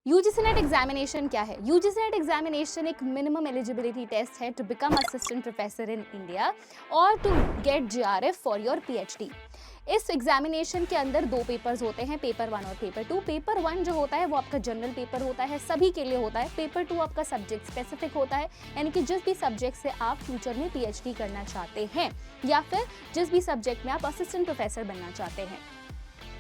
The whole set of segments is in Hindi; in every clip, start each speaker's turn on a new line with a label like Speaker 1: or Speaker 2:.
Speaker 1: यूजीसी नेट एग्जामिनेशन क्या है? यूजीसी नेट एग्जामिनेशन एक मिनिमम एलिजिबिलिटी टेस्ट है to become assistant professor in India और to get JRF for your PhD. इस एग्जामिनेशन के अंदर दो पेपर्स होते हैं, पेपर 1 और पेपर 2। पेपर 1 जो होता है वो आपका जनरल पेपर होता है, सभी के लिए होता है। पेपर 2 आपका सब्जेक्ट स्पेसिफिक होता है, यानी कि जिस भी सब्जेक्ट से आप फ्यूचर में पीएचडी करना चाहते हैं या फिर जिस भी सब्जेक्ट में आप असिस्टेंट प्रोफेसर बनना चाहते हैं।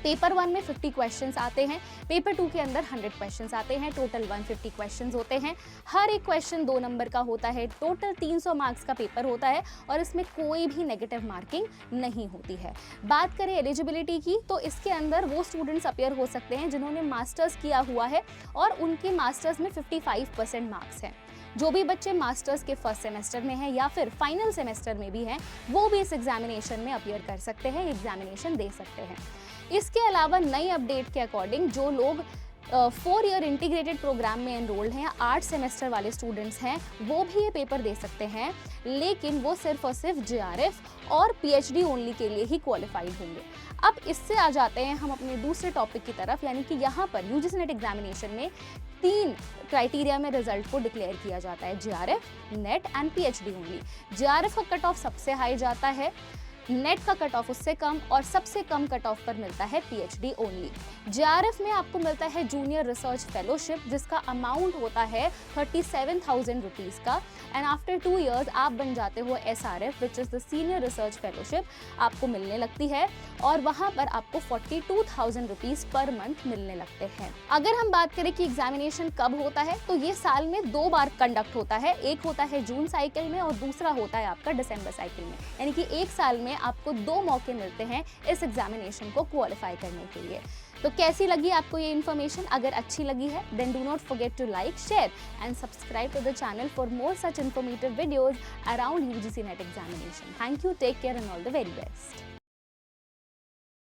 Speaker 1: पेपर 1 में 50 क्वेश्चंस आते हैं, पेपर 2 के अंदर 100 क्वेश्चंस आते हैं, टोटल 150 क्वेश्चंस होते हैं। हर एक क्वेश्चन 2 नंबर का होता है, टोटल 300 मार्क्स का पेपर होता है और इसमें कोई भी नेगेटिव मार्किंग नहीं होती है। बात करें एलिजिबिलिटी की, तो इसके अंदर वो स्टूडेंट्स अपीयर हो सकते हैं जिन्होंने मास्टर्स किया हुआ है और उनके मास्टर्स में 55% मार्क्स हैं। जो भी बच्चे मास्टर्स के फर्स्ट सेमेस्टर में हैं या फिर फाइनल सेमेस्टर में भी हैं, वो भी इस एग्जामिनेशन में अपीयर कर सकते हैं, एग्जामिनेशन दे सकते हैं। इसके अलावा नई अपडेट के अकॉर्डिंग जो लोग 4 ईयर इंटीग्रेटेड प्रोग्राम में एनरोल्ड हैं, 8 सेमेस्टर वाले स्टूडेंट्स हैं, वो भी ये पेपर दे सकते हैं, लेकिन वो सिर्फ और सिर्फ जीआरएफ और पीएचडी ओनली के लिए ही क्वालिफाइड होंगे। अब इससे आ जाते हैं हम अपने दूसरे टॉपिक की तरफ, यानी कि यहाँ पर यूजीसी नेट एग्जामिनेशन में 3 क्राइटेरिया में रिजल्ट को डिक्लेयर किया जाता है, GRF, net and PhD only. GRF का कट ऑफ सबसे हाई जाता है, नेट का कट ऑफ उससे कम और सबसे कम कट ऑफ पर मिलता है पीएचडी ओनली। जीआरएफ में आपको मिलता है जूनियर रिसर्च फेलोशिप, जिसका अमाउंट होता है 37,000 रुपीज़ का, एंड आफ्टर 2 इयर्स आप बन जाते हो SRF which is the senior research fellowship, आपको मिलने लगती है और वहाँ पर आपको 42,000 रुपीज़ पर मंथ मिलने लगते हैं। अगर हम बात करें कि एग्जामिनेशन कब होता है, तो ये साल में 2 बार कंडक्ट होता है, एक होता है जून साइकिल में और दूसरा होता है आपका दिसंबर साइकिल में, यानी कि एक साल में आपको 2 मौके मिलते हैं इस एग्जामिनेशन को क्वालिफाई करने के लिए। तो कैसी लगी आपको ये इन्फॉर्मेशन? अगर अच्छी लगी है then do not forget to like, share and subscribe to the channel for more such informative videos around UGC NET examination. Thank you, take care and all the very best.